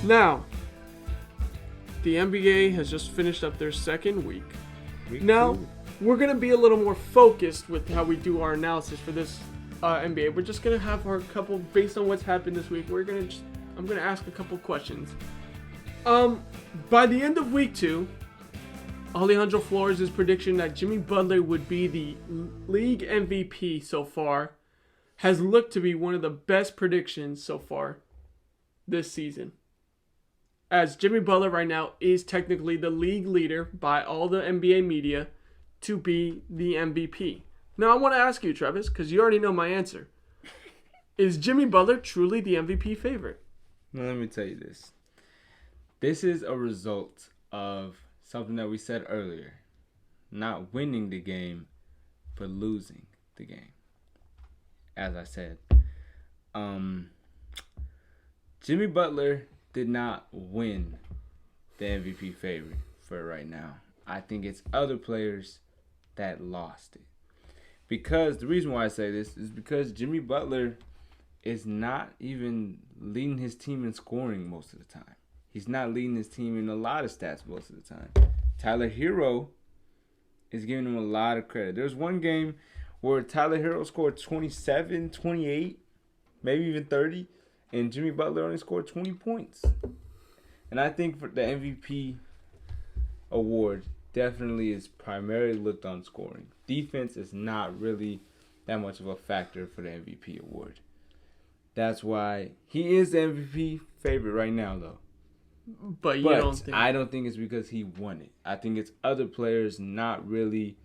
Now, the NBA has just finished up their second week. We're going to be a little more focused with how we do our analysis for this NBA. We're just going to have our couple, based on what's happened this week, I'm going to ask a couple questions. By the end of week 2, Alejandro Flores' prediction that Jimmy Butler would be the league MVP so far has looked to be one of the best predictions so far this season. As Jimmy Butler right now is technically the league leader by all the NBA media to be the MVP. Now I want to ask you, Travis, because you already know my answer. Is Jimmy Butler truly the MVP favorite? Now let me tell you this. This is a result of something that we said earlier. Not winning the game, but losing the game. As I said. Jimmy Butler did not win the MVP favorite for right now. I think it's other players that lost it. Because the reason why I say this is because Jimmy Butler is not even leading his team in scoring most of the time. He's not leading his team in a lot of stats most of the time. Tyler Hero is giving him a lot of credit. There's one game where Tyler Hero scored 27, 28, maybe even 30, and Jimmy Butler only scored 20 points. And I think for the MVP award definitely is primarily looked on scoring. Defense is not really that much of a factor for the MVP award. That's why he is the MVP favorite right now, though. But don't think... I don't think it's because he won it. I think it's other players not really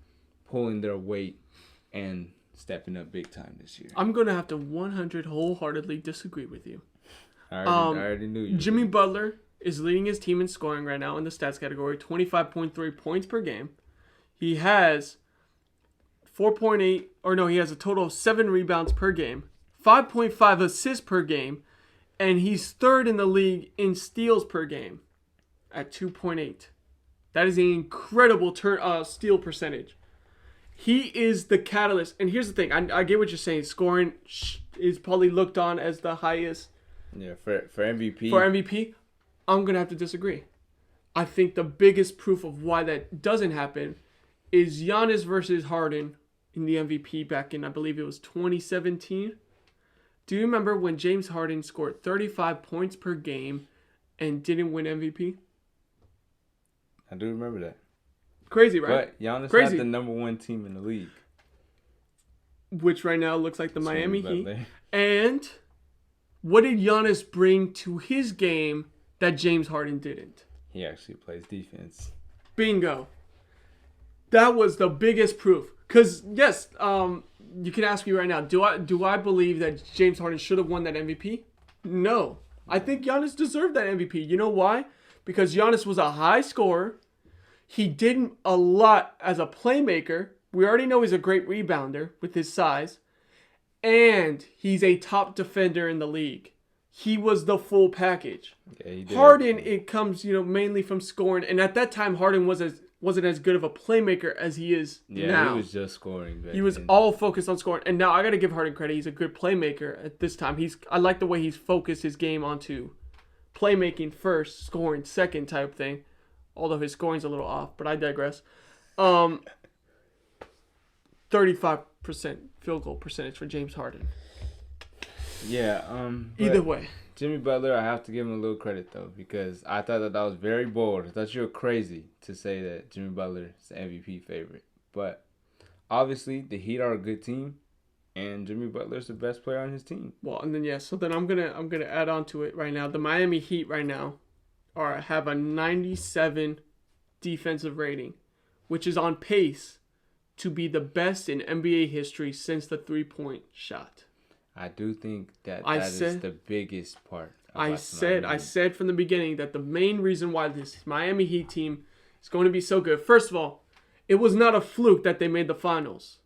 pulling their weight and stepping up big time this year. I'm going to have to 100 wholeheartedly disagree with you. I already knew you. Jimmy Butler is leading his team in scoring right now in the stats category, 25.3 points per game. He has he has a total of 7 rebounds per game, 5.5 assists per game, and he's third in the league in steals per game at 2.8. That is an incredible steal percentage. He is the catalyst. And here's the thing. I get what you're saying. Scoring is probably looked on as the highest. Yeah, for MVP. For MVP, I'm going to have to disagree. I think the biggest proof of why that doesn't happen is Giannis versus Harden in the MVP back in, I believe it was 2017. Do you remember when James Harden scored 35 points per game and didn't win MVP? I do remember that. Crazy, right? But Giannis had the number 1 team in the league. Which right now looks like the Miami Heat. And what did Giannis bring to his game that James Harden didn't? He actually plays defense. Bingo. That was the biggest proof. Because, yes, you can ask me right now, do I believe that James Harden should have won that MVP? No. I think Giannis deserved that MVP. You know why? Because Giannis was a high scorer. He did a lot as a playmaker. We already know he's a great rebounder with his size. And he's a top defender in the league. He was the full package. Yeah, he did. Harden, it comes, mainly from scoring. And at that time, Harden wasn't as good of a playmaker as he is now. Yeah, he was just scoring. He was all focused on scoring. And now I got to give Harden credit. He's a good playmaker at this time. I like the way he's focused his game onto playmaking first, scoring second type thing. Although his scoring's a little off, but I digress. 35% field goal percentage for James Harden. Yeah. Either way. Jimmy Butler, I have to give him a little credit, though, because I thought that was very bold. I thought you were crazy to say that Jimmy Butler is the MVP favorite. But obviously, the Heat are a good team, and Jimmy Butler is the best player on his team. Well, and then, so then I'm gonna add on to it right now. The Miami Heat right now have a 97 defensive rating, which is on pace to be the best in NBA history since the three-point shot. I do think that is the biggest part. I said from the beginning that the main reason why this Miami Heat team is going to be so good. First of all, it was not a fluke that they made the finals.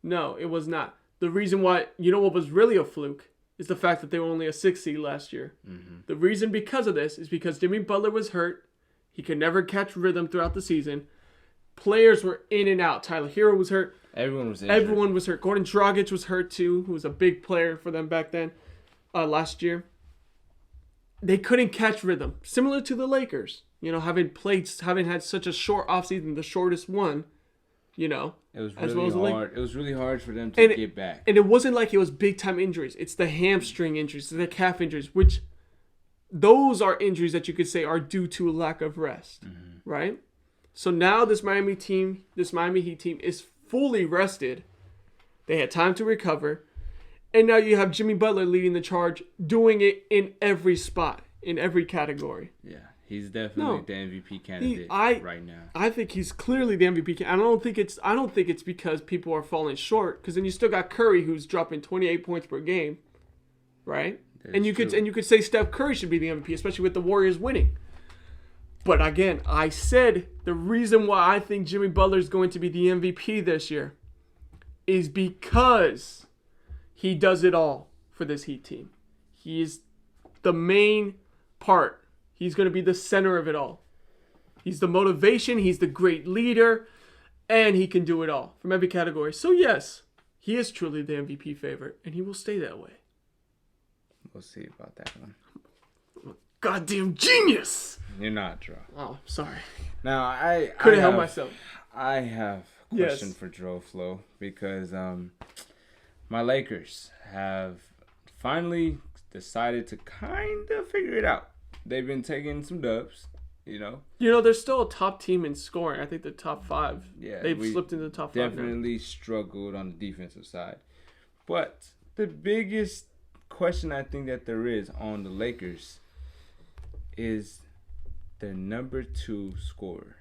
No, it was not. The reason why, what was really a fluke is the fact that they were only a 6 seed last year. Mm-hmm. The reason because of this is because Jimmy Butler was hurt. He could never catch rhythm throughout the season. Players were in and out. Tyler Hero was hurt. Everyone was injured. Everyone was hurt. Gordon Dragic was hurt too, who was a big player for them back then, last year. they couldn't catch rhythm. Similar to the Lakers, having had such a short offseason, the shortest one, It was as really well as hard. It was really hard for them to get back. And it wasn't like it was big time injuries. It's the hamstring injuries, the calf injuries, which those are injuries that you could say are due to a lack of rest, right? So now this Miami Heat team is fully rested. They had time to recover. And now you have Jimmy Butler leading the charge, doing it in every spot, in every category. Yeah, he's definitely the MVP candidate right now. I think he's clearly the MVP. I don't think it's because people are falling short, because then you still got Curry, who's dropping 28 points per game, right? You could say Steph Curry should be the MVP, especially with the Warriors winning. But again, I said the reason why I think Jimmy Butler is going to be the MVP this year is because he does it all for this Heat team. He is the main part. He's going to be the center of it all. He's the motivation. He's the great leader. And he can do it all from every category. So yes, he is truly the MVP favorite. And he will stay that way. We'll see about that one. I'm a goddamn genius. You're not, Dro. Oh, sorry. Now, I couldn't help myself. I have a question for Dro Flo, because my Lakers have finally decided to kind of figure it out. They've been taking some dubs, they're still a top team in scoring. I think the top 5. Yeah, they've slipped into the top 5. Definitely struggled on the defensive side. But the biggest question I think that there is on the Lakers is their number 2 scorer.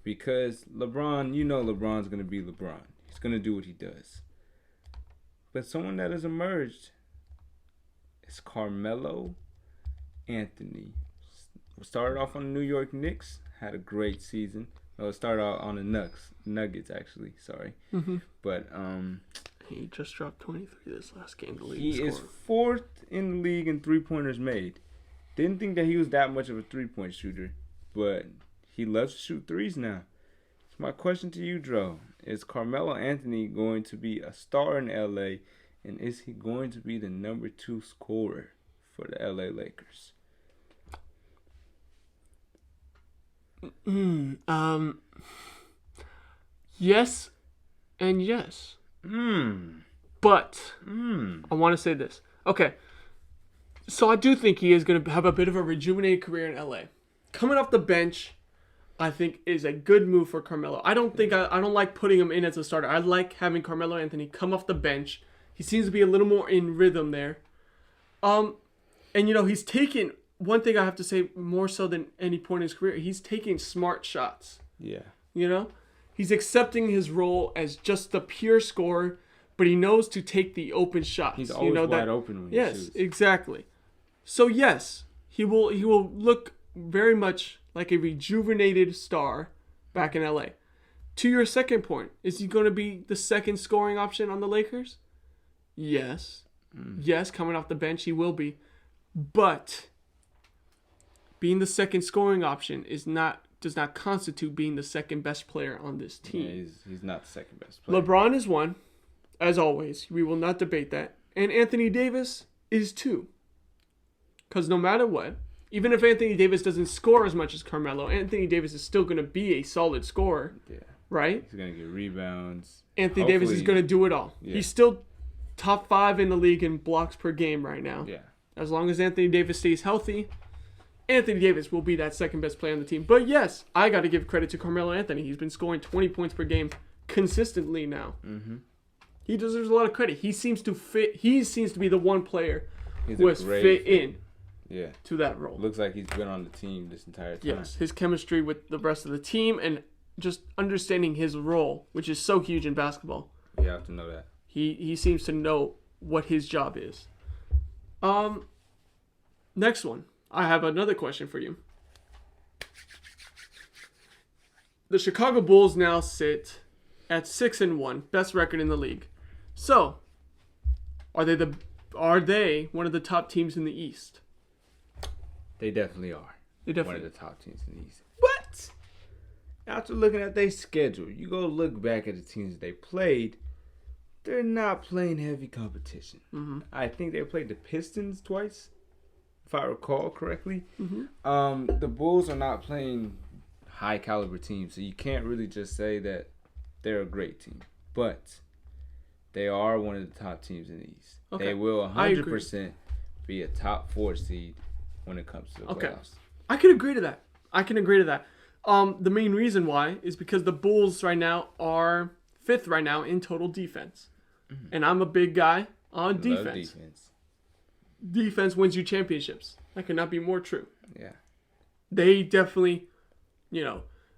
Because LeBron, LeBron's going to be LeBron. He's going to do what he does. But someone that has emerged is Carmelo Anthony. Started off on the New York Knicks, had a great season. Well, started out on the Nuggets actually. Sorry, but he just dropped 23 this last game. The league he is 4th in the league in 3-pointers made. Didn't think that he was that much of a 3-point shooter, but he loves to shoot threes now. So my question to you, Dro, is Carmelo Anthony going to be a star in LA, and is he going to be the number 2 scorer for the LA Lakers? Yes and yes. But I want to say this. Okay. So I do think he is going to have a bit of a rejuvenated career in LA. Coming off the bench, I think is a good move for Carmelo. I don't like putting him in as a starter. I like having Carmelo Anthony come off the bench. He seems to be a little more in rhythm there. And he's taken, one thing I have to say more so than any point in his career, he's taking smart shots. Yeah. He's accepting his role as just the pure scorer, but he knows to take the open shots. He's always wide open when he shoots. Yes, exactly. So yes, he will look very much like a rejuvenated star back in LA. To your second point, is he going to be the second scoring option on the Lakers? Yes. Yes, coming off the bench, he will be. But being the second scoring option does not constitute being the second best player on this team. Yeah, he's not the second best player. LeBron is 1, as always. We will not debate that. And Anthony Davis is 2. Because no matter what, even if Anthony Davis doesn't score as much as Carmelo, Anthony Davis is still going to be a solid scorer. Yeah. Right? He's going to get rebounds. Anthony Davis is going to do it all. Yeah. He's still top 5 in the league in blocks per game right now. Yeah. As long as Anthony Davis stays healthy, Anthony Davis will be that second best player on the team. But yes, I got to give credit to Carmelo Anthony. He's been scoring 20 points per game consistently now. He deserves a lot of credit. He seems to fit. He seems to be the one player who has fit in to that role. Looks like he's been on the team this entire time. Yes, his chemistry with the rest of the team and just understanding his role, which is so huge in basketball. You have to know that. He seems to know what his job is. Next one. I have another question for you. The Chicago Bulls now sit at 6-1, best record in the league. So, are they one of the top teams in the East? They definitely are. One of the top teams in the East. What? After looking at their schedule, you go look back at the teams they played. They're not playing heavy competition. I think they played the Pistons twice. if I recall correctly. Mm-hmm. The Bulls are not playing high caliber teams, so you can't really just say that they're a great team. But they are one of the top teams in the East. Okay. They will 100% be a top 4 seed when it comes to the playoffs. I can agree to that. The main reason why is because the Bulls right now are 5th right now in total defense. Mm-hmm. And I'm a big guy on defense. Defense wins you championships. That could not be more true. Yeah. They definitely,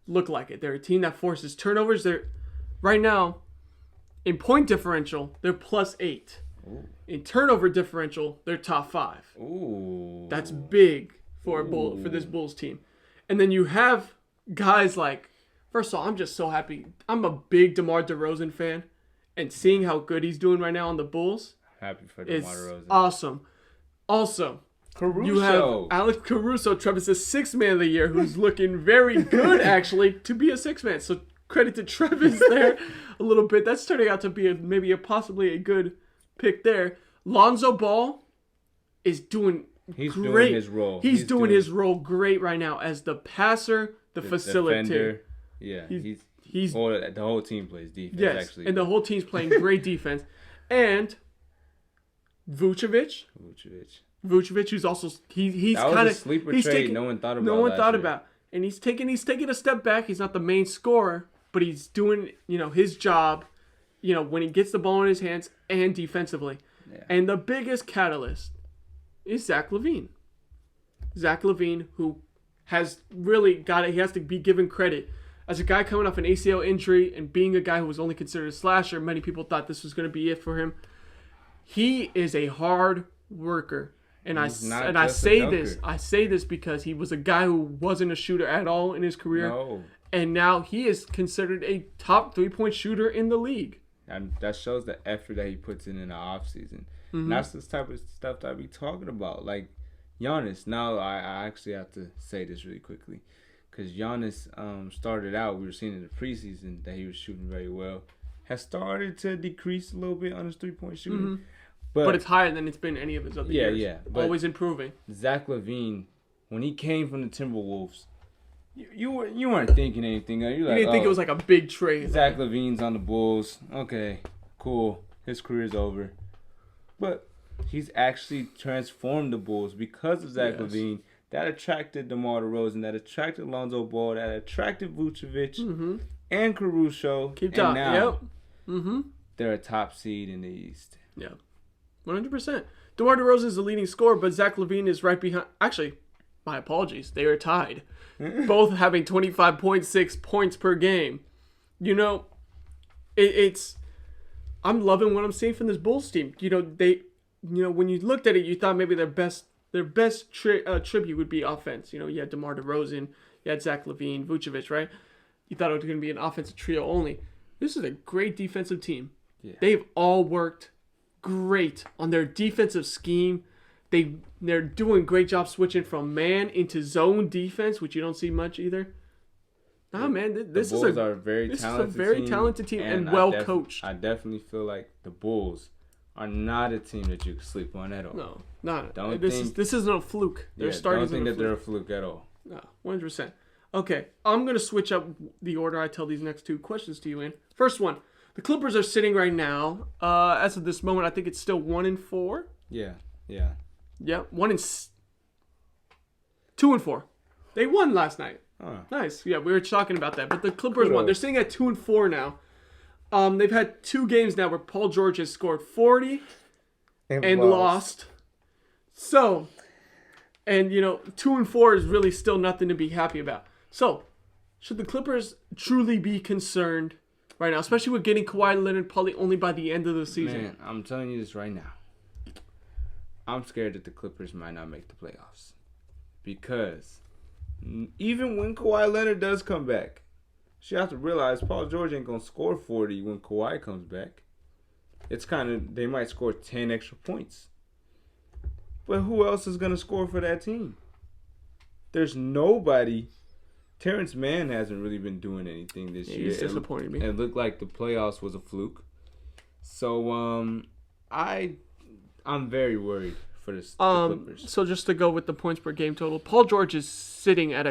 look like it. They're a team that forces turnovers. They're right now in point differential, they're +8. Ooh. In turnover differential, they're top 5. Ooh. That's big for this Bulls team. And then you have guys like, first of all, I'm just so happy. I'm a big DeMar DeRozan fan, and seeing how good he's doing right now on the Bulls, happy for DeMar DeRozan. Awesome. Also, Caruso. You have Alex Caruso, Travis' 6th man of the year, who's looking very good actually to be a 6th man. So credit to Travis there a little bit. That's turning out to be possibly a good pick there. Lonzo Ball is doing He's great. Doing his role. He's doing his role great right now as the passer, the facilitator. Defender. Yeah, he's the whole team plays defense. Yes, actually. And the whole team's playing great defense. And Vucevic, who's also he's kind of sleeper trade. No one thought about. And he's taking a step back. He's not the main scorer, but he's doing his job. When he gets the ball in his hands and defensively. Yeah. And the biggest catalyst is Zach LaVine. Zach LaVine, who has really got it. He has to be given credit. As a guy coming off an ACL injury and being a guy who was only considered a slasher, many people thought this was going to be it for him. He is a hard worker. And I say this because he was a guy who wasn't a shooter at all in his career. No. And now he is considered a top 3-point shooter in the league. And that shows the effort that he puts in the offseason. Mm-hmm. And that's the type of stuff that I be talking about. Like Giannis. Now, I actually have to say this really quickly. Because Giannis started out, we were seeing in the preseason that he was shooting very well. Has started to decrease a little bit on his 3-point shooting. Mm-hmm. But it's higher than it's been any of his other years. Yeah. Always improving. Zach LaVine, when he came from the Timberwolves, you weren't thinking anything. You didn't think it was like a big trade. Zach LaVine's on the Bulls. Okay, cool. His career's over. But he's actually transformed the Bulls because of Zach LaVine. That attracted DeMar DeRozan. That attracted Lonzo Ball. That attracted Vucevic and Caruso. And now they're a top seed in the East. Yeah, 100%. DeMar DeRozan is the leading scorer, but Zach LaVine is right behind. Actually, my apologies. They are tied. Both having 25.6 points per game. It's I'm loving what I'm seeing from this Bulls team. When you looked at it, you thought maybe their best tribute would be offense. You had DeMar DeRozan, you had Zach LaVine, Vucevic, right? You thought it was going to be an offensive trio only. This is a great defensive team. Yeah. They've all worked great on their defensive scheme. They're doing a great job switching from man into zone defense, which you don't see much either. Nah, man, this is a very talented team and well coached. I definitely feel like the Bulls are not a team that you can sleep on at all. No, not. This isn't a fluke. They're starting. Don't think that they're a fluke at all. No, 100%. Okay, I'm gonna switch up the order I tell these next two questions to you in. First one, the Clippers are sitting right now. As of this moment, I think it's still 1-4. Yeah. Yeah, 2-4. They won last night. Huh. Nice. Yeah, we were talking about that. But the Clippers won. They're sitting at 2-4 now. They've had 2 games now where Paul George has scored 40 and lost. So, 2-4 is really still nothing to be happy about. So, should the Clippers truly be concerned right now, especially with getting Kawhi Leonard probably only by the end of the season? Man, I'm telling you this right now. I'm scared that the Clippers might not make the playoffs. Because even when Kawhi Leonard does come back, you have to realize Paul George ain't going to score 40 when Kawhi comes back. It's they might score 10 extra points. But who else is going to score for that team? There's nobody. Terrence Mann hasn't really been doing anything this year. He's disappointed me. It looked like the playoffs was a fluke. So, I'm very worried for the Clippers. So just to go with the points per game total, Paul George is sitting at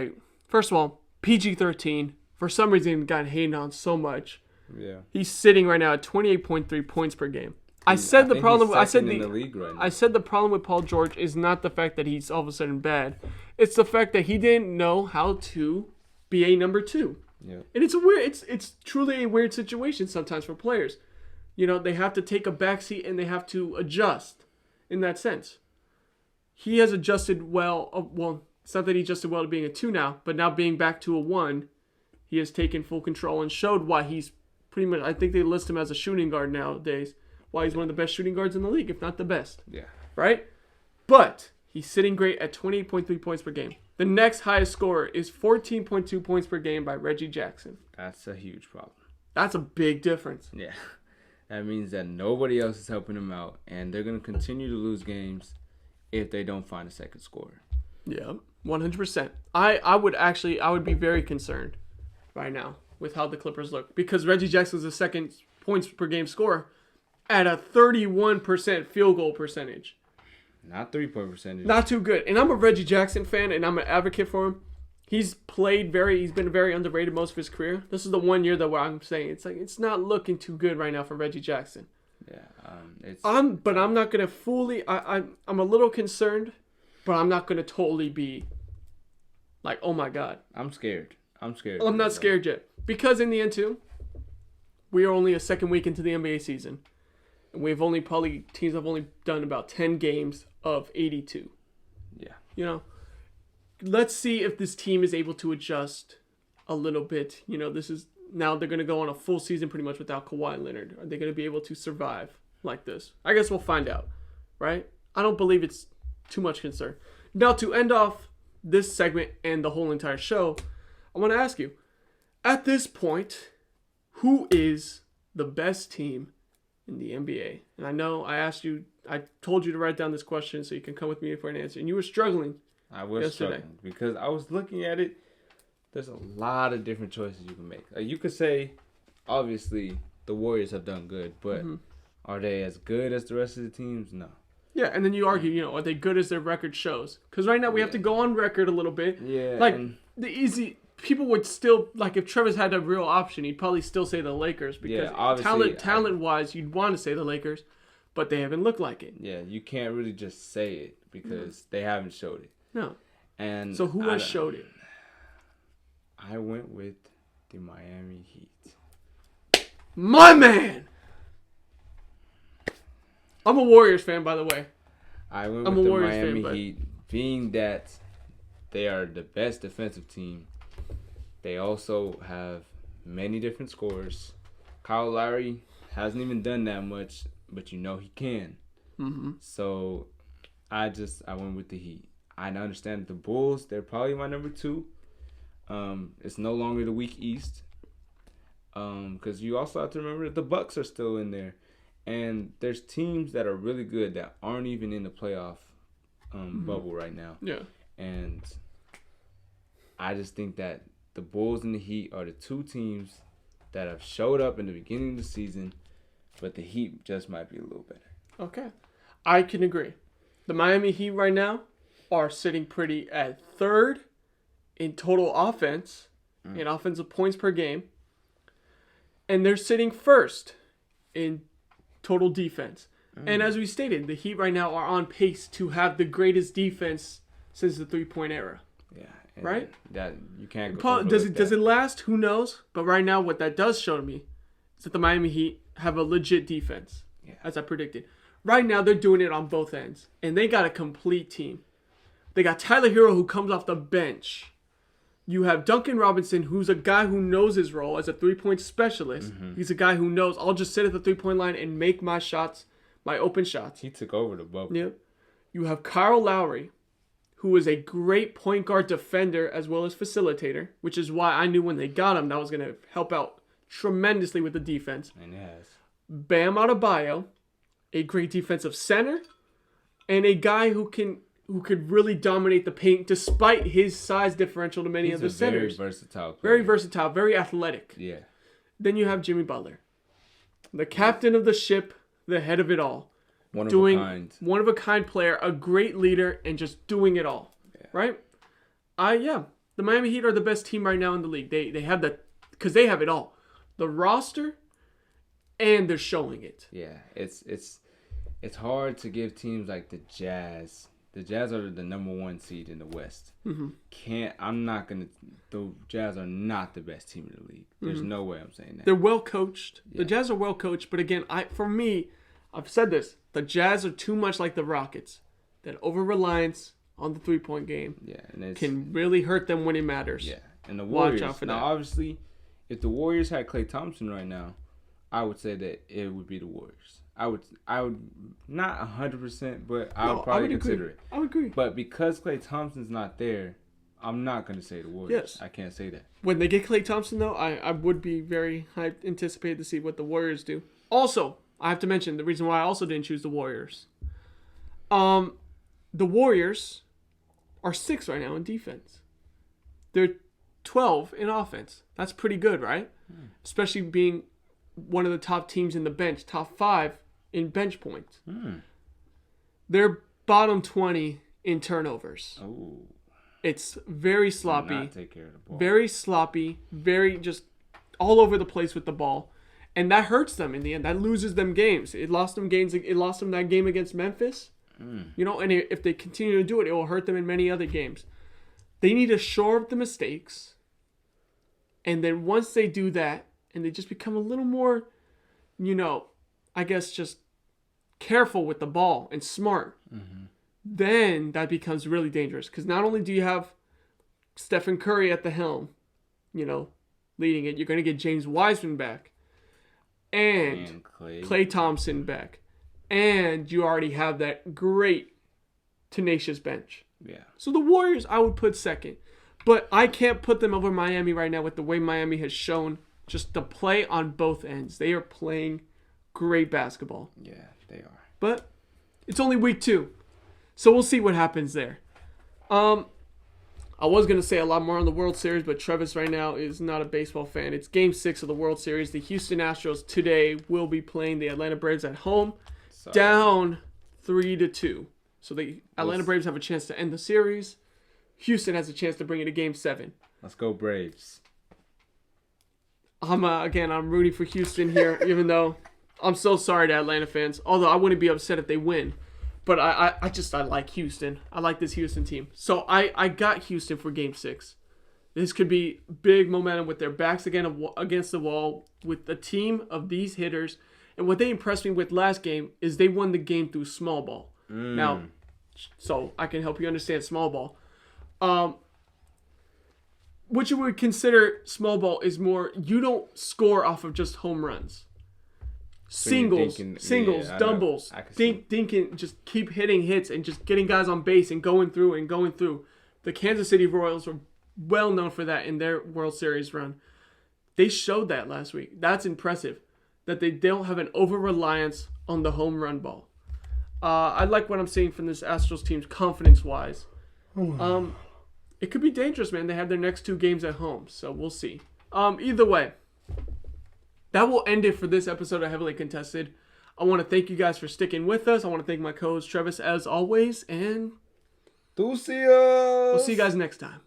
first of all, PG-13. For some reason, got hated on so much. Yeah. He's sitting right now at 28.3 points per game. I said the problem with Paul George is not the fact that he's all of a sudden bad. It's the fact that he didn't know how to be a number 2. Yeah. And it's truly a weird situation sometimes for players. You know, they have to take a backseat and they have to adjust in that sense. He has adjusted well. Well, it's not that he adjusted well to being a 2 now, but now being back to a 1, he has taken full control and showed why he's pretty much, I think they list him as a shooting guard nowadays, why he's one of the best shooting guards in the league, if not the best. Yeah. Right? But he's sitting great at 28.3 points per game. The next highest scorer is 14.2 points per game by Reggie Jackson. That's a huge problem. That's a big difference. Yeah. That means that nobody else is helping him out, and they're going to continue to lose games if they don't find a second scorer. Yeah, 100%. I would be very concerned right now with how the Clippers look, because Reggie Jackson is the second points per game scorer at a 31% field goal percentage. Not 3-point percentage. Not too good. And I'm a Reggie Jackson fan, and I'm an advocate for him. He's been very underrated most of his career. This is the 1 year where I'm saying it's not looking too good right now for Reggie Jackson. Yeah, but I'm not gonna fully. I'm a little concerned, but I'm not gonna totally be like, oh my god. I'm scared. I'm not scared yet, because in the end too, we are only a second week into the NBA season, and teams have only done about 10 games of 82. Yeah. You know. Let's see if this team is able to adjust a little bit. You know, now they're going to go on a full season pretty much without Kawhi Leonard. Are they going to be able to survive like this? I guess we'll find out, right? I don't believe it's too much concern. Now, to end off this segment and the whole entire show, I want to ask you, at this point, who is the best team in the NBA? And I know I told you to write down this question so you can come with me for an answer, and you were struggling. I was struggling because I was looking at it. There's a lot of different choices you can make. You could say, obviously, the Warriors have done good, but are they as good as the rest of the teams? No. Yeah, and then you argue, are they good as their record shows? Because right now we have to go on record a little bit. Yeah. Like, people would still, like, if Travis had a real option, he'd probably still say the Lakers. Because talent-wise, you'd want to say the Lakers, but they haven't looked like it. Yeah, you can't really just say it because they haven't showed it. No. And so who has showed it? I went with the Miami Heat. My man! I'm a Warriors fan, by the way. I went with the Miami Heat, being that they are the best defensive team. They also have many different scorers. Kyle Lowry hasn't even done that much, but he can. Mm-hmm. So I went with the Heat. I understand the Bulls, they're probably my number 2. It's no longer the weak East. Because you also have to remember that the Bucks are still in there. And there's teams that are really good that aren't even in the playoff bubble right now. Yeah. And I just think that the Bulls and the Heat are the 2 teams that have showed up in the beginning of the season, but the Heat just might be a little better. Okay. I can agree. The Miami Heat right now are sitting pretty at 3rd in total offense, in offensive points per game. And they're sitting 1st in total defense. And as we stated, the Heat right now are on pace to have the greatest defense since the 3-point era. Yeah. Right? That you can't go does it last? Who knows? But right now what that does show to me is that the Miami Heat have a legit defense, as I predicted. Right now they're doing it on both ends. And they got a complete team. They got Tyler Hero, who comes off the bench. You have Duncan Robinson, who's a guy who knows his role as a 3-point specialist. Mm-hmm. He's a guy who knows, I'll just sit at the 3-point line and make my shots, my open shots. He took over the bubble. Yep. You have Kyle Lowry, who is a great point guard defender as well as facilitator, which is why I knew when they got him that was going to help out tremendously with the defense. And it has. Bam Adebayo, a great defensive center, and a guy who could really dominate the paint despite his size differential to many of the centers. Very versatile player. Very versatile, very athletic. Yeah. Then you have Jimmy Butler, the captain of the ship, the head of it all. One of a kind. One of a kind player, a great leader, and just doing it all. Yeah. Right? The Miami Heat are the best team right now in the league. They have that because they have it all. The roster, and they're showing it. Yeah, it's hard to give teams like the Jazz. The Jazz are the number 1 seed in the West. Mm-hmm. The Jazz are not the best team in the league. There's no way I'm saying that. They're well coached. Yeah. The Jazz are well coached, but again, for me, I've said this. The Jazz are too much like the Rockets. That over-reliance on the three-point game can really hurt them when it matters. Yeah, and the Warriors. Watch out for that. Now, obviously, if the Warriors had Klay Thompson right now, I would say that it would be the Warriors. I would not 100%, but I would probably consider it. I would agree. But because Klay Thompson's not there, I'm not going to say the Warriors. Yes. I can't say that. When they get Klay Thompson, though, I would be very hyped, anticipated to see what the Warriors do. Also, I have to mention the reason why I also didn't choose the Warriors. The Warriors are 6th right now in defense. They're 12 in offense. That's pretty good, right? Especially being one of the top teams in the bench, top 5 in bench points. They're bottom 20 in turnovers. Oh. It's very sloppy. Not take care of the ball. Very sloppy. Very just all over the place with the ball. And that hurts them in the end. That loses them games. It lost them that game against Memphis. And if they continue to do it, it will hurt them in many other games. They need to shore up the mistakes. And then once they do that, and they just become a little more, I guess just careful with the ball and smart, then that becomes really dangerous. Because not only do you have Stephen Curry at the helm, leading it, you're going to get James Wiseman back and Klay Thompson back. And you already have that great, tenacious bench. Yeah. So the Warriors, I would put 2nd. But I can't put them over Miami right now with the way Miami has shown just to play on both ends. They are playing great basketball. Yeah, they are. But it's only week 2. So we'll see what happens there. I was going to say a lot more on the World Series, but Travis right now is not a baseball fan. It's Game 6 of the World Series. The Houston Astros today will be playing the Atlanta Braves at home. Down 3-2. So the Atlanta Braves have a chance to end the series. Houston has a chance to bring it to Game 7. Let's go Braves. I'm rooting for Houston here, even though I'm so sorry to Atlanta fans. Although I wouldn't be upset if they win. But I like Houston. I like this Houston team. So I got Houston for Game 6. This could be big momentum with their backs against the wall with a team of these hitters. And what they impressed me with last game is they won the game through small ball. Now, so I can help you understand small ball. What you would consider small ball is more, you don't score off of just home runs. Singles, doubles, dinking, just keep hitting hits and just getting guys on base and going through. The Kansas City Royals were well known for that in their World Series run. They showed that last week. That's impressive. That they don't have an over-reliance on the home run ball. I like what I'm seeing from this Astros team confidence-wise. It could be dangerous, man. They have their next 2 games at home, so we'll see. Either way, that will end it for this episode of Heavily Contested. I want to thank you guys for sticking with us. I want to thank my co-host Travis as always, and we'll see you guys next time.